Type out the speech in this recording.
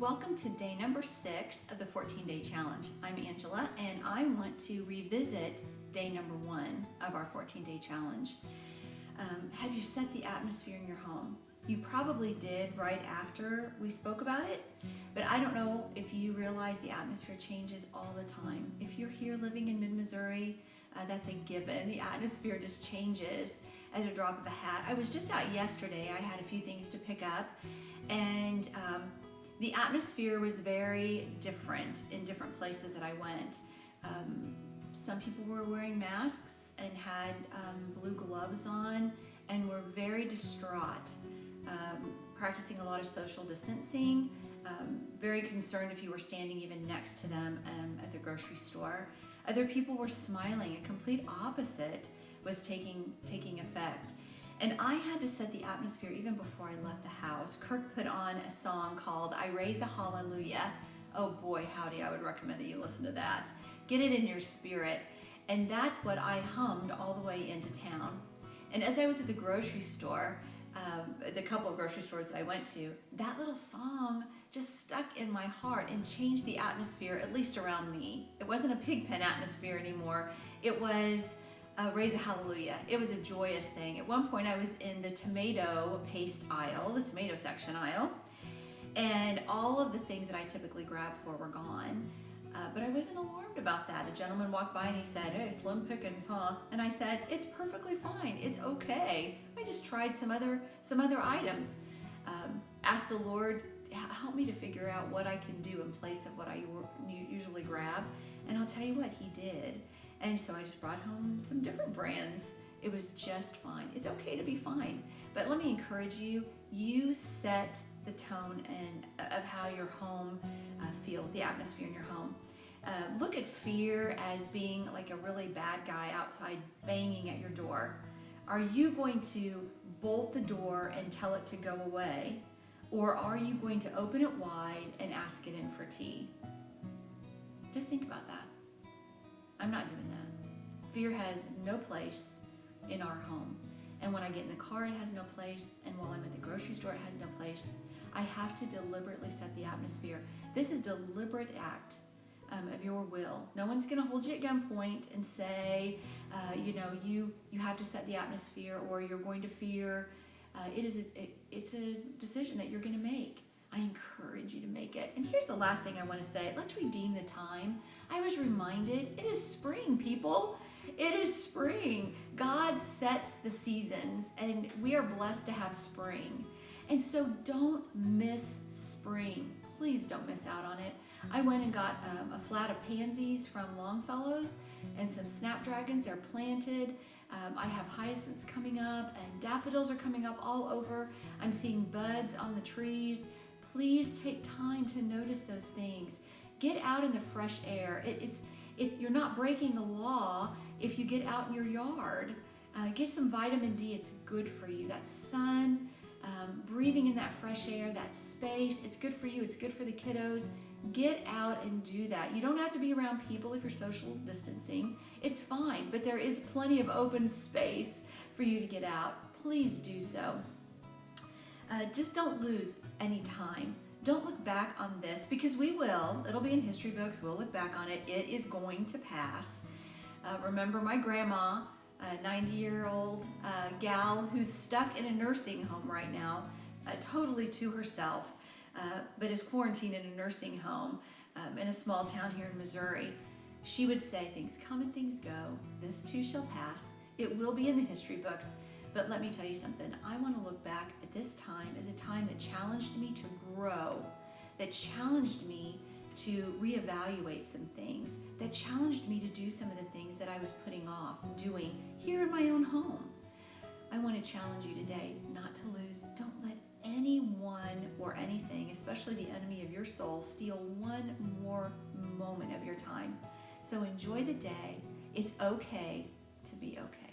Welcome to day number 6 of the 14-day challenge. I'm Angela and I want to revisit day number 1 of our 14-day challenge. Have you set the atmosphere in your home? You probably did right after we spoke about it, but I don't know if you realize the atmosphere changes all the time. If you're here living in mid-Missouri, that's a given. The atmosphere just changes at a drop of a hat. I was just out yesterday. I had a few things to pick up, and the atmosphere was very different in different places that I went. Some people were wearing masks and had blue gloves on and were very distraught, practicing a lot of social distancing, very concerned if you were standing even next to them at the grocery store. Other people were smiling. A complete opposite was taking effect. And I had to set the atmosphere even before I left the house. Kirk put on a song called I Raise a Hallelujah. Oh boy, howdy, I would recommend that you listen to that. Get it in your spirit. And that's what I hummed all the way into town. And as I was at the grocery store, the couple of grocery stores that I went to, that little song just stuck in my heart and changed the atmosphere, at least around me. It wasn't a pigpen atmosphere anymore. It was Raise a Hallelujah. It was a joyous thing. At one point I was in the tomato paste aisle, the tomato section aisle, and all of the things that I typically grab for were gone. But I wasn't alarmed about that. A gentleman walked by and he said, "Hey, slim pickings, huh?" And I said, "It's perfectly fine. It's okay. I just tried some other items." Asked the Lord, help me to figure out what I can do in place of what I usually grab. And I'll tell you what, He did. And so I just brought home some different brands. It was just fine. It's okay to be fine. But let me encourage you, you set the tone of how your home feels, the atmosphere in your home. Look at fear as being like a really bad guy outside banging at your door. Are you going to bolt the door and tell it to go away? Or are you going to open it wide and ask it in for tea? Just think about that. I'm not doing that. Fear has no place in our home. And when I get in the car, it has no place. And while I'm at the grocery store, it has no place. I have to deliberately set the atmosphere. This is a deliberate act of your will. No one's going to hold you at gunpoint and say, you have to set the atmosphere or you're going to fear. It's a decision that you're going to make. I encourage you to make it. And here's the last thing I want to say. Let's redeem the time. I was reminded, it is spring, people. It is spring. God sets the seasons, and we are blessed to have spring. And so don't miss spring. Please don't miss out on it. I went and got a flat of pansies from Longfellow's and some snapdragons. They're planted. I have hyacinths coming up, and daffodils are coming up all over. I'm seeing buds on the trees. Please take time to notice those things. Get out in the fresh air. If you're not breaking the law, if you get out in your yard, get some vitamin D. It's good for you. That sun, breathing in that fresh air, that space, it's good for you. It's good for the kiddos. Get out and do that. You don't have to be around people if you're social distancing. It's fine, but there is plenty of open space for you to get out. Please do so. Just don't lose any time. Don't look back on this, because we will. It'll be in history books. We'll look back on it. It is going to pass. Remember my grandma, a 90-year-old gal who's stuck in a nursing home right now, totally to herself, but is quarantined in a nursing home in a small town here in Missouri. She would say, "Things come and things go. This too shall pass." It will be in the history books. But let me tell you something. I want to look back at this time as a time that challenged me to grow, that challenged me to reevaluate some things, that challenged me to do some of the things that I was putting off doing here in my own home. I want to challenge you today not to lose. Don't let anyone or anything, especially the enemy of your soul, steal one more moment of your time. So enjoy the day. It's okay to be okay.